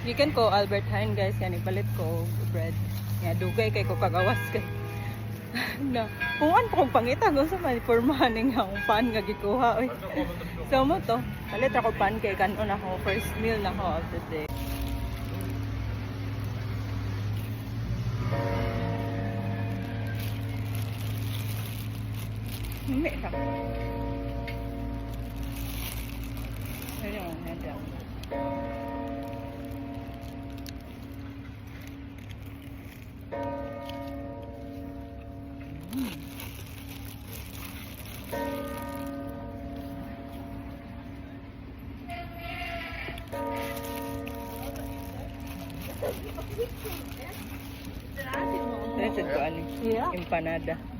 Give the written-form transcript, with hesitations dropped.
Gikan ko Albert Heijn guys, yan ipalit ko bread. Nga dugay kay ko kagawas kay. Na, kuan pa kong pangita kung sa may pormahan nga akong pan nga gikuha oy. So mo to, palit ako pan kay kanon ako first meal na ako of the day. Hindi ka. Ayun, nandiyan. That's it ko ani. Empanada.